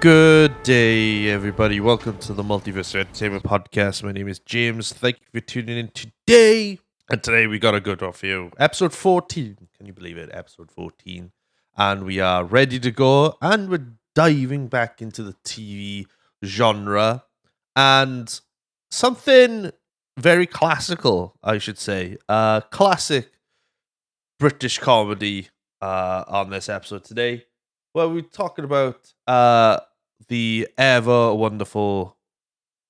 Good day, everybody. Welcome to the Multiverse Entertainment Podcast. My name is James. Thank you for tuning in today. And today we got a good one for you. Episode 14. Can you believe it? Episode 14. And we are ready to go. And we're diving back into the TV genre. And something very classical, I should say. Classic British comedy on this episode today. Well, we're talking about the ever wonderful,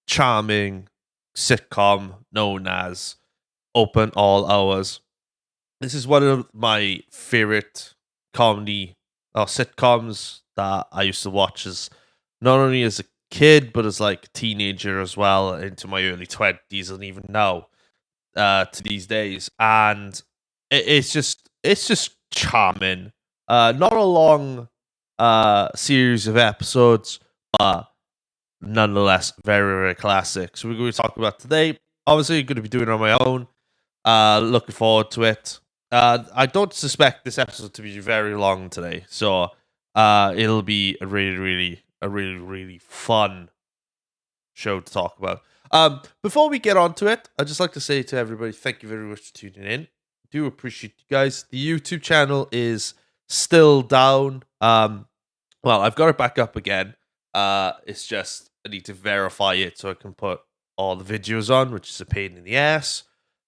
charming sitcom known as Open All Hours. This is one of my favorite comedy or sitcoms that I used to watch as not only as a kid but as like a teenager as well, into my early 20s and even now to these days. And it's just charming. Not a long series of episodes, but nonetheless very, very classic. So we're going to talk about today. Obviously, going to be doing it on my own. Looking forward to it. I don't suspect this episode to be very long today, so it'll be a really fun show to talk about. Before we get on to it, I'd just like to say to everybody, thank you very much for tuning in. Do appreciate you guys. The YouTube channel is still down. Well, I've got it back up again. It's just I need to verify it so I can put all the videos on, which is a pain in the ass.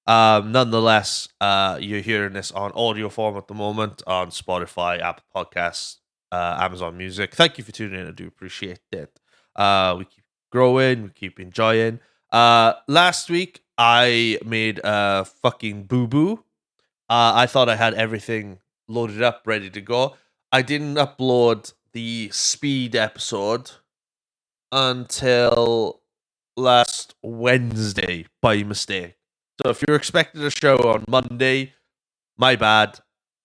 Nonetheless, you're hearing this on audio form at the moment on Spotify, Apple Podcasts, Amazon Music. Thank you for tuning in. I do appreciate it. We keep growing, we keep enjoying. Last week I made a fucking boo-boo. I thought I had everything loaded up, ready to go. I didn't upload the speed episode until last Wednesday by mistake. So if you're expecting a show on Monday, my bad.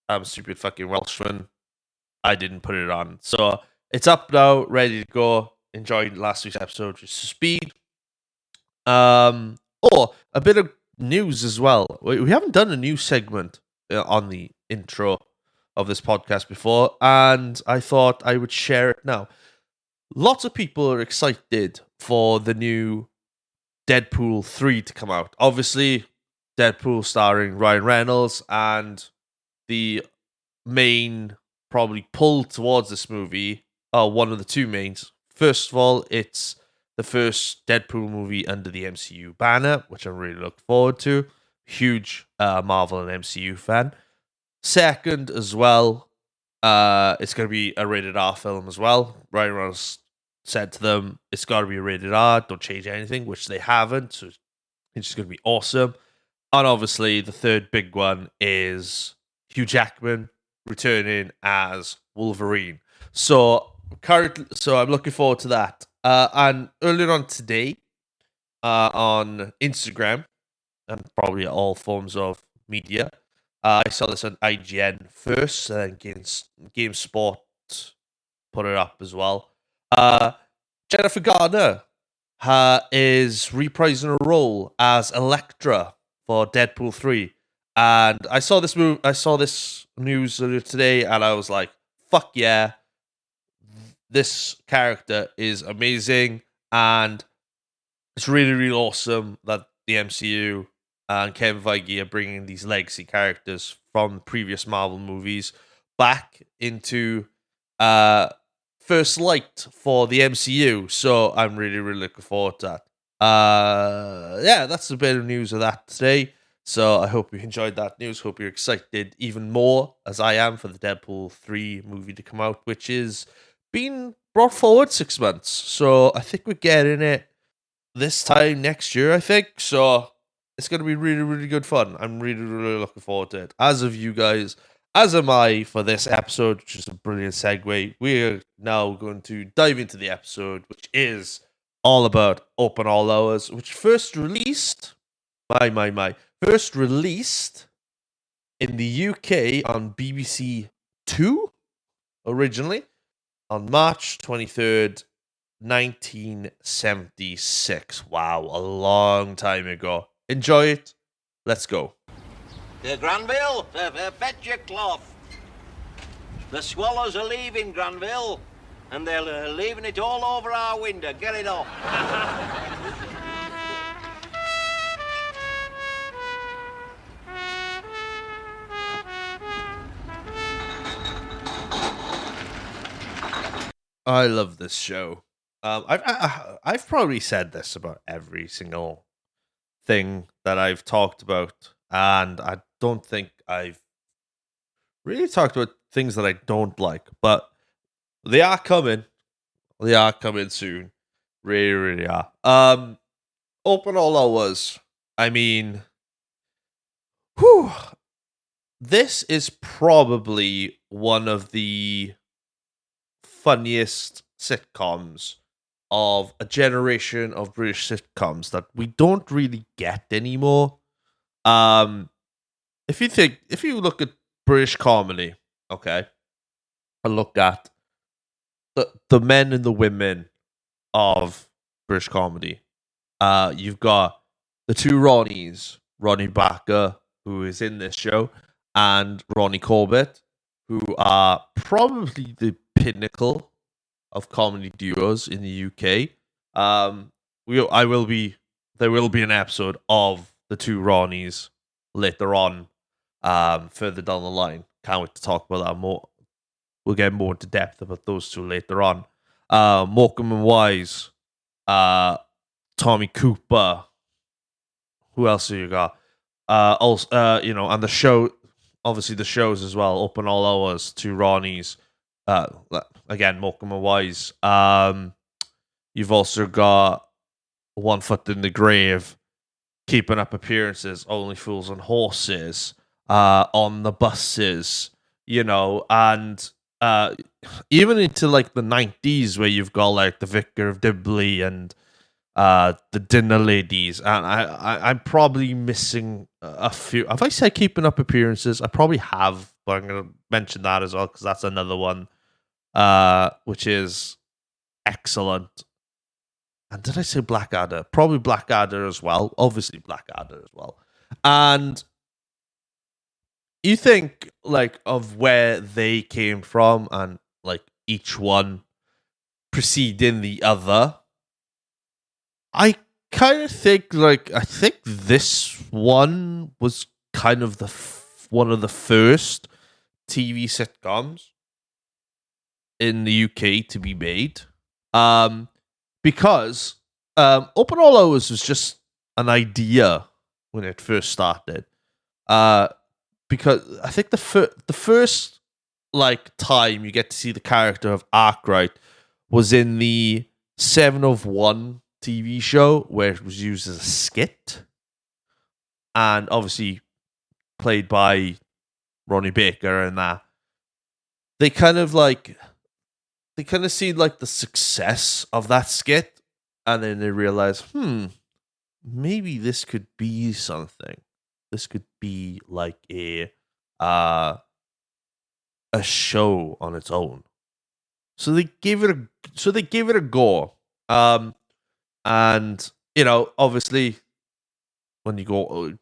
I'm a stupid fucking Welshman. I didn't put it on. So it's up now, ready to go. Enjoyed last week's episode, which is speed. Or a bit of news as well. We haven't done a new segment on the intro of this podcast before, and I thought I would share it now. Lots of people are excited for the new Deadpool 3 to come out. Obviously, Deadpool starring Ryan Reynolds, and the main probably pull towards this movie are one of the two mains. First of all, it's the first Deadpool movie under the MCU banner, which I'm really looking forward to. Huge Marvel and MCU fan. Second, as well, it's going to be a rated R film as well. Ryan Reynolds said to them, it's got to be a rated R, don't change anything, which they haven't. So it's just going to be awesome. And obviously, the third big one is Hugh Jackman returning as Wolverine. So I'm looking forward to that. And earlier on today, on Instagram, and probably all forms of media, I saw this on IGN first, and then GameSpot put it up as well. Jennifer Garner is reprising her role as Elektra for Deadpool 3. And I saw this news earlier today, and I was like, fuck yeah. This character is amazing, and it's really, really awesome that the MCU and Kevin Feige are bringing these legacy characters from previous Marvel movies back into first light for the MCU. So I'm really, really looking forward to that. Yeah, that's a bit of news of that today. So I hope you enjoyed that news. Hope you're excited even more, as I am, for the Deadpool 3 movie to come out, which is being brought forward 6 months. So I think we're getting it this time next year, I think. So it's going to be really, really good fun. I'm really, really looking forward to it. As of you guys, as am I for this episode, which is a brilliant segue. We're now going to dive into the episode, which is all about Open All Hours, which first released, first released in the UK on BBC 2, originally, on March 23rd, 1976. Wow, a long time ago. Enjoy it. Let's go. Granville, fetch your cloth. The swallows are leaving, Granville. And they're leaving it all over our window. Get it off. I love this show. I've probably said this about every single thing that I've talked about, and I don't think I've really talked about things that I don't like, but they are coming. They are coming soon. Really, really are. Open all hours. I mean, whew, this is probably one of the funniest sitcoms of a generation of British sitcoms that we don't really get anymore. Um, if you look at British comedy, okay, and look at the men and the women of British comedy, you've got the two Ronnies, Ronnie Baker, who is in this show, and Ronnie Corbett, who are probably the pinnacle of comedy duos in the UK. I will be there will be an episode of the two Ronnies later on, further down the line. Can't wait to talk about that more. We'll get more into depth about those two later on. Morecambe and Wise, Tommy Cooper. Who else have you got? Also, and the show, obviously the shows as well. Open all hours, two Ronnies. Again, Morecambe and Wise. You've also got One Foot in the Grave, Keeping Up Appearances, Only Fools and Horses, On the Buses, and even into like the 90s where you've got like the Vicar of Dibley and the Dinner Ladies, and I'm probably missing a few. Have I said Keeping Up Appearances? I probably have, but I'm gonna mention that as well because that's another one, which is excellent. And did I say Blackadder? Probably Blackadder as well. Obviously Blackadder as well. And you think like of where they came from and like each one preceding the other. I kind of think I think this one was kind of one of the first TV sitcoms in the UK to be made. Because Open All Hours was just an idea when it first started. Because I think the first like time you get to see the character of Arkwright was in the 7 of 1 TV show where it was used as a skit, and obviously played by Ronnie Baker, and that they kind of see like the success of that skit, and then they realize, maybe this could be something. This could be like a show on its own. So they gave it a go. And obviously, when you go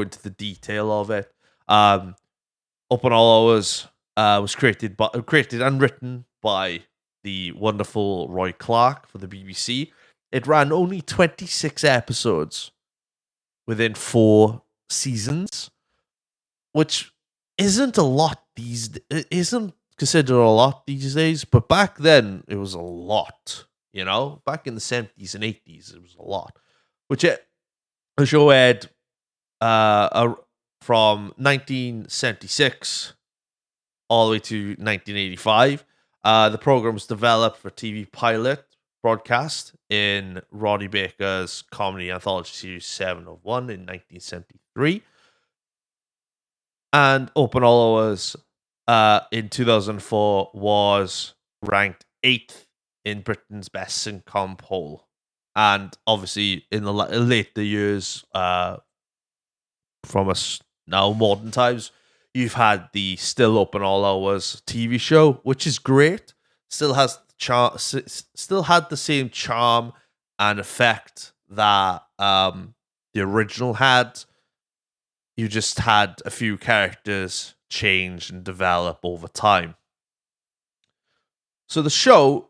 into the detail of it, Open All Hours was created and written by the wonderful Roy Clark for the BBC. It ran only 26 episodes within 4 seasons, which isn't isn't considered a lot these days, but back then it was a lot. Back in the 70s and 80s, it was a lot. The show aired from 1976 all the way to 1985. The program was developed for TV pilot broadcast in Ronnie Baker's comedy anthology series 7 of 1 in 1973. And Open All Hours in 2004 was ranked 8th in Britain's best sitcom poll. And obviously in the later years, from us now modern times, you've had the Still Open All Hours TV show, which is great. Still has still had the same charm and effect that the original had. You just had a few characters change and develop over time. So the show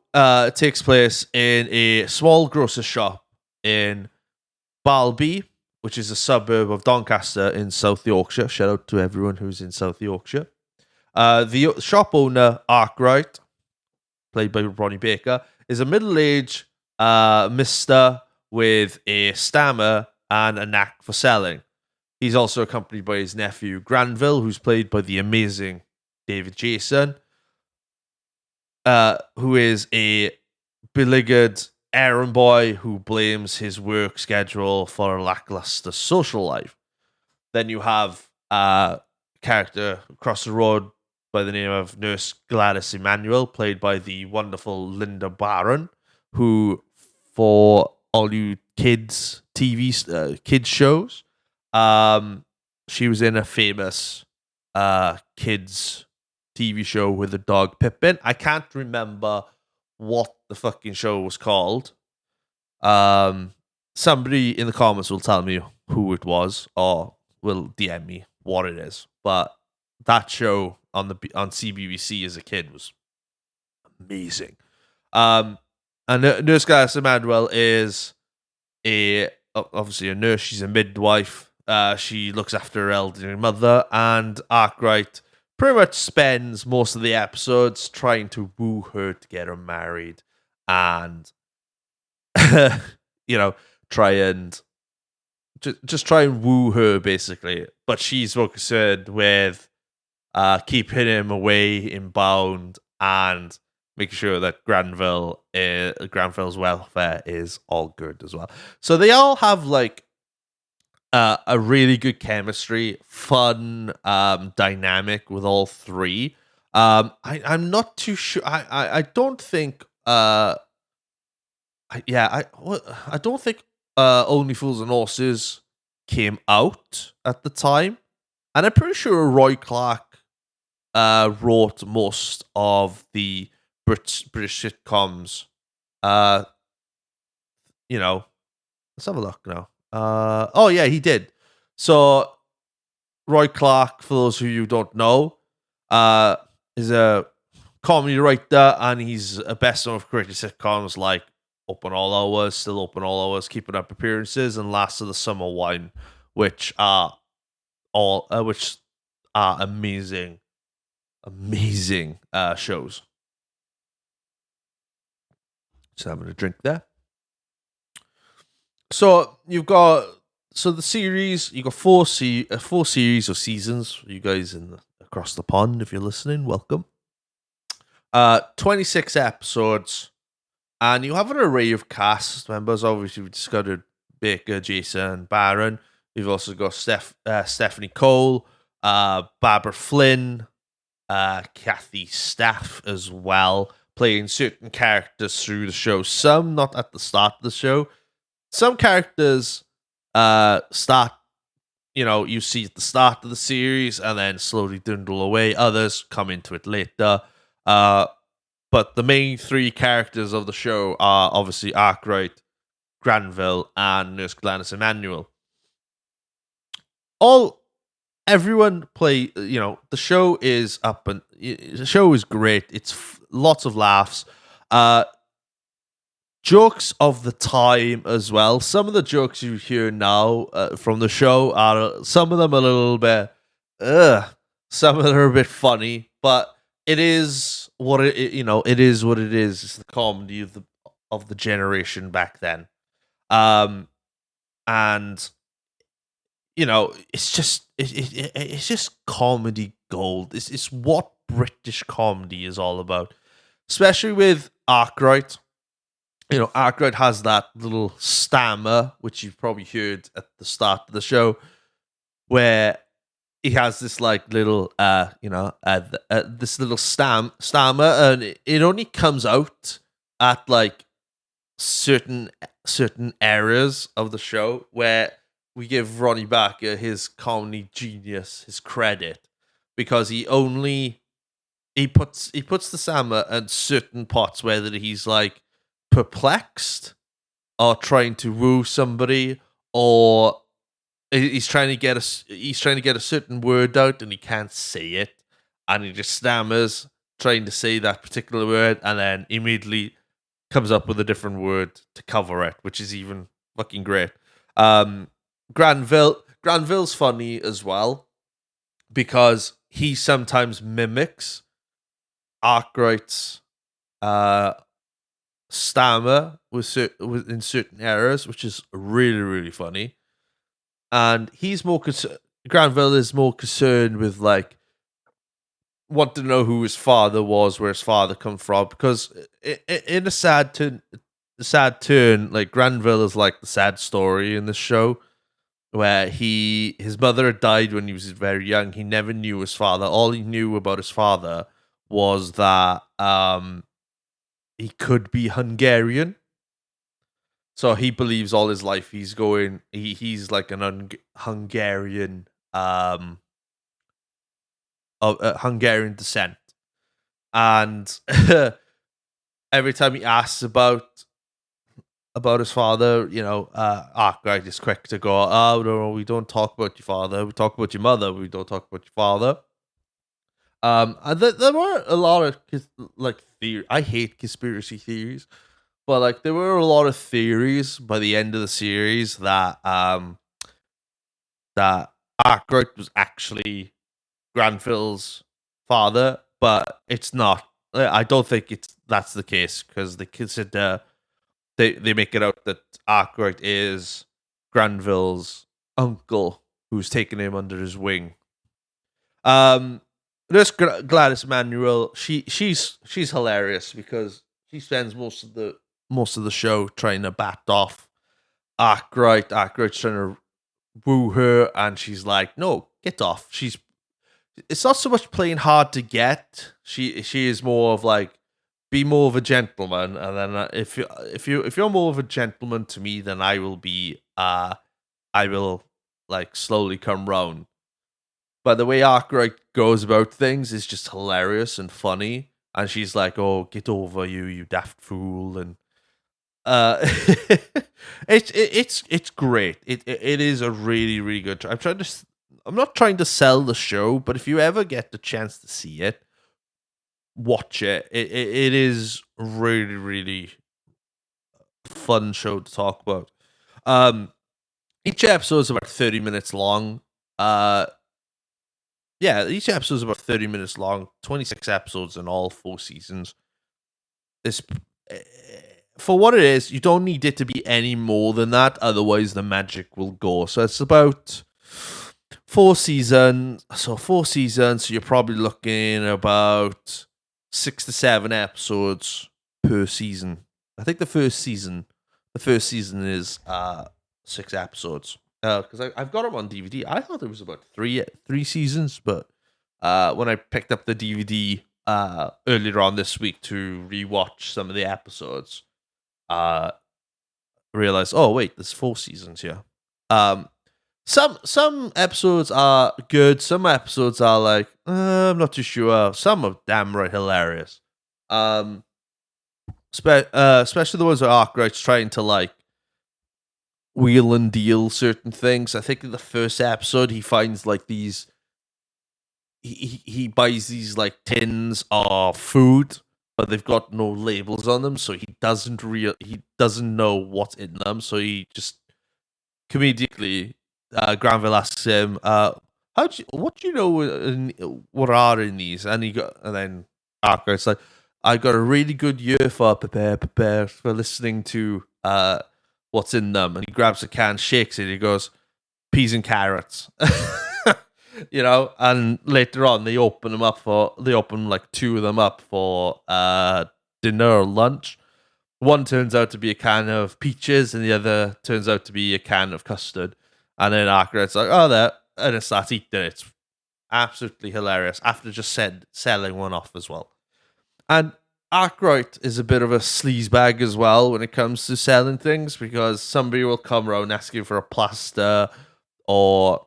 takes place in a small grocer's shop in Balby, which is a suburb of Doncaster in South Yorkshire. Shout out to everyone who's in South Yorkshire. The shop owner, Arkwright, played by Ronnie Baker, is a middle-aged mister with a stammer and a knack for selling. He's also accompanied by his nephew, Granville, who's played by the amazing David Jason, who is a beleaguered errand boy who blames his work schedule for a lackluster social life. Then you have a character across the road by the name of Nurse Gladys Emanuel, played by the wonderful Linda Barron, who, for all you kids kids shows, she was in a famous kids TV show with the dog Pippin. I can't remember what the fucking show was called. Somebody in the comments will tell me who it was, or will DM me what it is. But that show on CBBC as a kid was amazing. And Nurse Gladys Emanuel is obviously a nurse. She's a midwife. She looks after her elderly mother, and Arkwright pretty much spends most of the episodes trying to woo her to get her married, and try and just try and woo her basically. But she's more concerned with keeping him away in bound and making sure that Granville's welfare is all good as well. So they all have like a really good chemistry, fun dynamic with all three. I'm not too sure. I don't think. I don't think Only Fools and Horses came out at the time, and I'm pretty sure Roy Clark wrote most of the British sitcoms. Let's have a look now. Oh yeah, he did. So Roy Clark, for those of you who don't know, is a comedy writer, and he's a best known for creating sitcoms like Open All Hours, Still Open All Hours, Keeping Up Appearances, and Last of the Summer Wine, which are amazing shows. Just having a drink there. So you've got the series. You got four series or seasons. You guys across the pond, if you're listening, welcome. 26 episodes, and you have an array of cast members. Obviously, we discovered Baker, Jason, Barron. We've also got Stephanie Cole, Barbara Flynn, Kathy Staff as well, playing certain characters through the show. Some not at the start of the show. Some characters start, you see at the start of the series and then slowly dwindle away. Others come into it later. But the main three characters of the show are obviously Arkwright, Granville, and Nurse Gladys Emanuel. Everyone play. The show is the show is great. It's lots of laughs. Jokes of the time as well. Some of the jokes you hear now from the show are some of them a little bit, some of them are a bit funny, but it is what it is what it is. It's the comedy of the generation back then, and it's just comedy gold. It's what British comedy is all about, especially with Arkwright. Arkwright has that little stammer, which you've probably heard at the start of the show, where he has this like little, this little stammer, and it only comes out at like certain areas of the show where we give Ronnie Baker his comedy genius his credit, because he puts the stammer at certain parts, whether he's like perplexed or trying to woo somebody, or he's trying to get a certain word out and he can't say it, and he just stammers, trying to say that particular word and then immediately comes up with a different word to cover it, which is even fucking great. Granville's funny as well because he sometimes mimics Arkwright's stammer in certain areas, which is really, really funny. And he's more Granville is more concerned with like want to know who his father was, where his father come from, because in a sad turn, like Granville is like the sad story in the show, where his mother had died when he was very young. He never knew his father. All he knew about his father was that he could be Hungarian. So he believes all his life he's like an Hungarian of Hungarian descent, and every time he asks about his father, Arkwright is quick to go, "Oh no, we don't talk about your father. We talk about your mother. We don't talk about your father." And there were a lot of like theory. I hate conspiracy theories, but like there were a lot of theories by the end of the series that that Arkwright was actually Granville's father, but it's not. I don't think that's the case because they consider they make it out that Arkwright is Granville's uncle who's taken him under his wing. This Gladys Manuel, she's hilarious because she spends most of the show trying to bat off Arkwright. Arkwright's trying to woo her, and she's like, "No, get off." It's not so much playing hard to get. She is more of like, be more of a gentleman, and then if you're more of a gentleman to me, then I will like slowly come round. But the way Arkwright goes about things is just hilarious and funny, and she's like, "Oh, get over you daft fool," and it's great. It is a really, really good. I'm not trying to sell the show, but if you ever get the chance to see it, watch it. It is really, really fun show to talk about. Each episode is about 30 minutes long. Each episode is about 30 minutes long. 26 episodes in all 4 seasons. This, for what it is, you don't need it to be any more than that. Otherwise, the magic will go. So it's about 4 seasons. So 4 seasons. So you're probably looking about 6 to 7 episodes per season. I think the first season is 6 episodes. Because I've got them on DVD. I thought there was about 3 seasons, but when I picked up the DVD earlier on this week to rewatch some of the episodes, realized, oh wait, there's 4 seasons here. Some episodes are good. Some episodes are like, I'm not too sure. Some are damn right hilarious. Especially the ones where Arkwright's trying to like wheel and deal certain things. I think in the first episode he finds like these. He buys these like tins of food, but they've got no labels on them, so he doesn't know what's in them. So he just comedically, Granville asks him, what do you know? What are in these? And then Arkwright's like, I got a really good year for prepare for listening to what's in them. And he grabs a can, shakes it, he goes, peas and carrots. And later on they open like 2 of them up for dinner or lunch. One turns out to be a can of peaches, and the other turns out to be a can of custard. And then Arkwright's like, "Oh, that," and it starts eating it. It's absolutely hilarious. After just selling one off as well. And Arkwright is a bit of a sleazebag as well when it comes to selling things, because somebody will come around asking for a plaster, or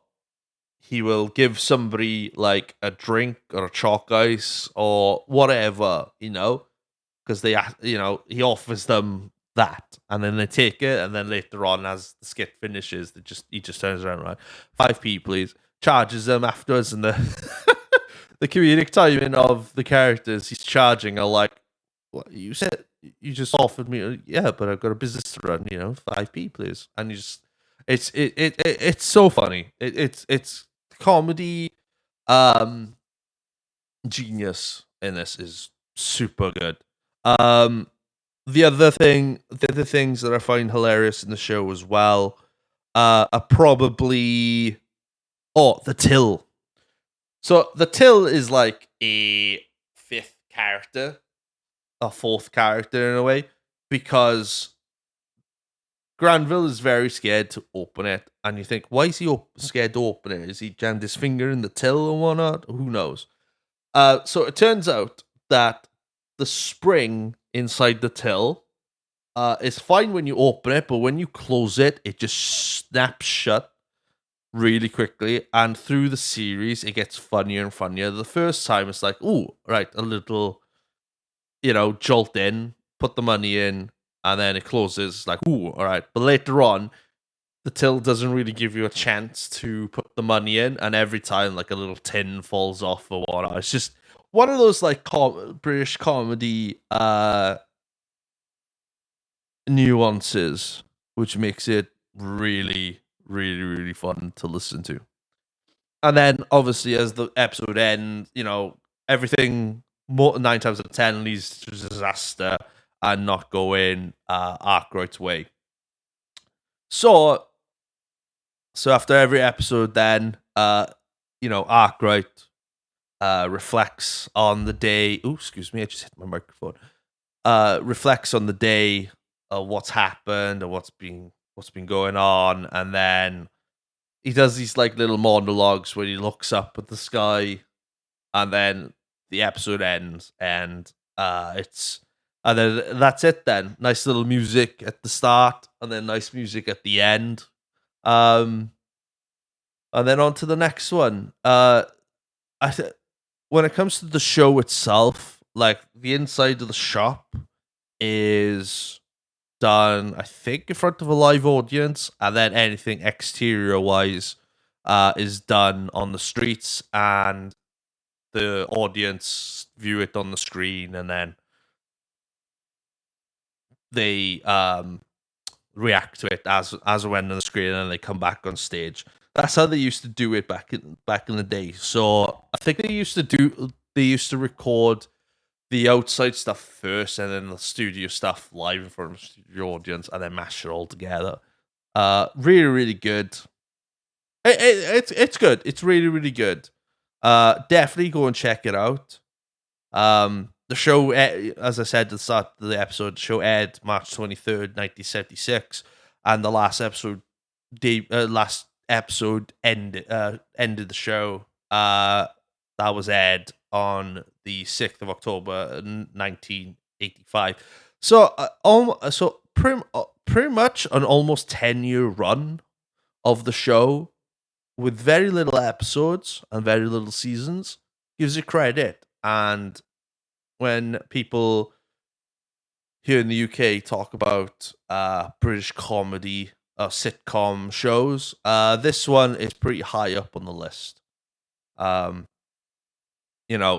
he will give somebody like a drink or a chalk ice or whatever, because he offers them that, and then they take it, and then later on, as the skit finishes, he just turns around, right, 5p please, charges them afterwards, and the comedic timing of the characters he's charging are like, what you said, you just offered me, yeah, but I've got a business to run, 5p, please. And you just, it's so funny. It's comedy, um, genius in this is super good. Um, the other things that I find hilarious in the show as well, are probably the till. So the till is like a fifth character, a fourth character in a way, because Granville is very scared to open it, and you think, why is he scared to open it? Is he jammed his finger in the till and whatnot? Who knows? So it turns out that the spring inside the till is fine when you open it, but when you close it, it just snaps shut really quickly. And through the series, it gets funnier and funnier. The first time, it's like, ooh, right, a little, jolt in, put the money in, and then it closes. Like, ooh, all right. But later on, the till doesn't really give you a chance to put the money in, and every time, like, a little tin falls off or whatnot. It's just one of those like British comedy nuances, which makes it really, really, really fun to listen to. And then, obviously, as the episode ends, everything more 9 times out of 10 leads to disaster and not going Arkwright's way. So after every episode, then Arkwright reflects on the day. Oh, excuse me, I just hit my microphone. Reflects on the day of what's happened and what's been going on, and then he does these like little monologues where he looks up at the sky, and then the episode ends, and then that's it. Then nice little music at the start, and then nice music at the end, and then on to the next one. When it comes to the show itself, like the inside of the shop is done, I think, in front of a live audience, and then anything exterior wise is done on the streets, and the audience view it on the screen, and then they react to it as when on the screen, and then they come back on stage. That's how they used to do it back in the day. So I think they used to record the outside stuff first, and then the studio stuff live in front of the studio audience, and then mash it all together. Really, really good. It's good. It's really, really good. Definitely go and check it out. The show, as I said at the start of the episode, the show aired March 23rd, 1976, and the last episode ended the show. That was aired on the 6th of October, 1985. So, pretty much an almost 10-year run of the show with very little episodes and very little seasons gives it credit. And when people here in the UK talk about British comedy sitcom shows, this one is pretty high up on the list.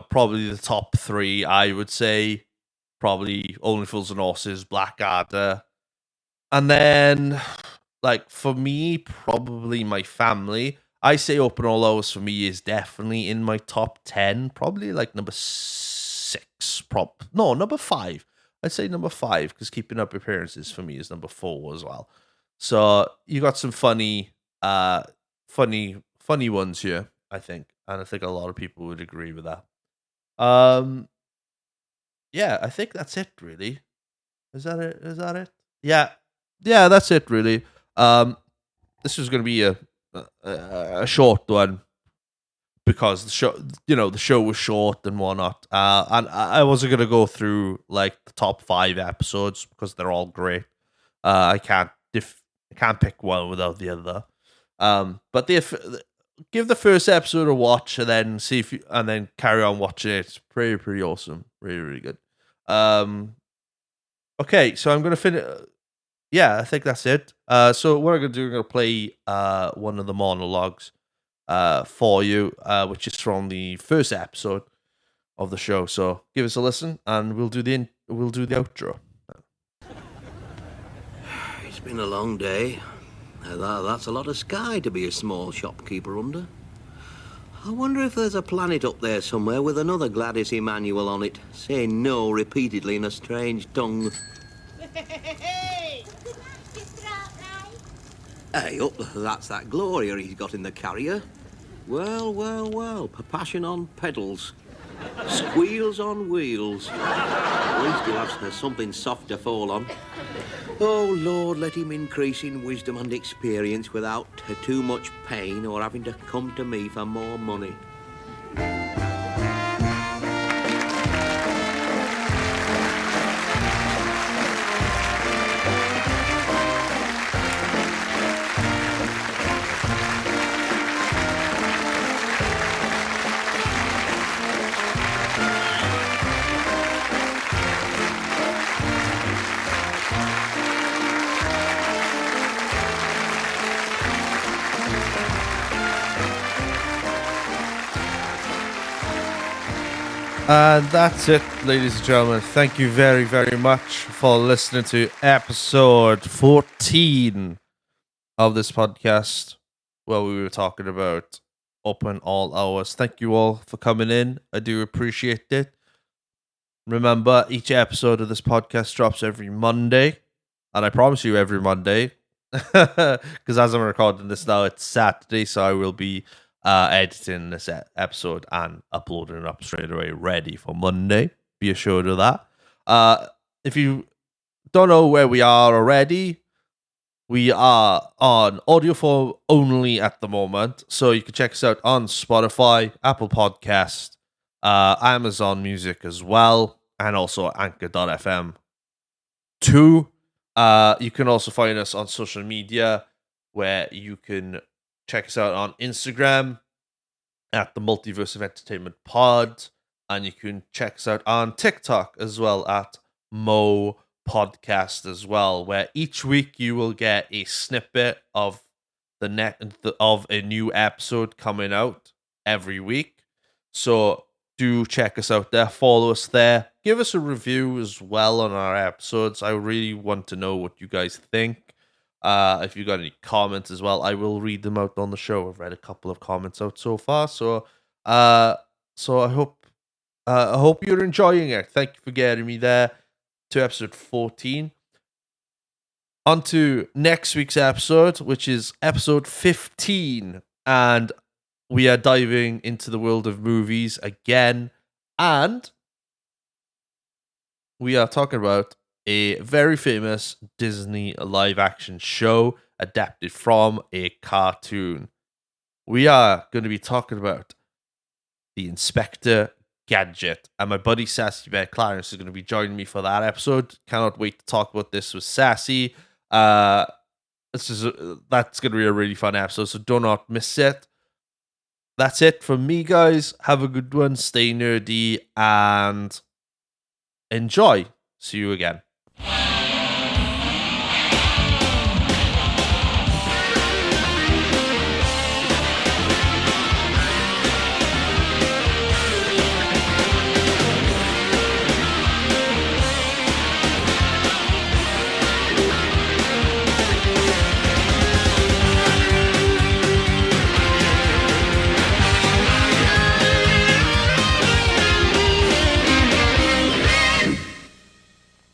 Probably the top 3, I would say. Probably Only Fools and Horses, Blackadder. And then, like, for me, probably my family. I say Open All Hours for me is definitely in my top 10. Probably like number 6. Number 5. I'd say number 5, because Keeping Up Appearances for me is number 4 as well. So you got some funny ones here, I think. And I think a lot of people would agree with that. Yeah, I think that's it, really. Is that it? Yeah, that's it, really. This was going to be a short one because the show was short and whatnot. And I wasn't going to go through like the top 5 episodes because they're all great. I can't pick one without the other. But give the first episode a watch, and then and then carry on watching it. It's pretty awesome. Really, really good. Okay, so I'm gonna finish. Yeah, I think that's it. So what I'm gonna do, I'm gonna play one of the monologues for you, which is from the first episode of the show. So give us a listen, and we'll do the outro. It's been a long day. That's a lot of sky to be a small shopkeeper under. I wonder if there's a planet up there somewhere with another Gladys Emmanuel on it, saying no repeatedly in a strange tongue. Hey, up, that's that Gloria he's got in the carrier. Well, passion on pedals. Squeals on wheels. At least he'll have something soft to fall on. Oh, Lord, let him increase in wisdom and experience without too much pain or having to come to me for more money. And that's it, ladies and gentlemen. Thank you very, very much for listening to episode 14 of this podcast, where we were talking about open all hours. Thank you all for coming in. I do appreciate it. Remember, each episode of this podcast drops every Monday, and I promise you every Monday, because as I'm recording this now, it's Saturday, so I will be editing this episode and uploading it up straight away, ready for Monday. Be assured of that. If you don't know where we are already, we are on audio form only at the moment, so you can check us out on Spotify, Apple Podcast, Amazon Music as well, and also Anchor.fm too. You can also find us on social media, where you can check us out on Instagram at the Multiverse of Entertainment Pod, and you can check us out on TikTok as well at Mo Podcast as well, where each week you will get a snippet of of a new episode coming out every week. So do check us out there, follow us there, give us a review as well on our episodes. I really want to know what you guys think. If you got any comments as well, I will read them out on the show. I've read a couple of comments out so far, so I hope you're enjoying it. Thank you for getting me there to episode 14. On to next week's episode, which is episode 15, and we are diving into the world of movies again, and we are talking about a very famous Disney live-action show adapted from a cartoon. We are going to be talking about the Inspector Gadget, and my buddy Sassy Bear Clarence is going to be joining me for that episode. Cannot wait to talk about this with Sassy. That's going to be a really fun episode, so do not miss it. That's it from me, guys. Have a good one, stay nerdy, and enjoy. See you again.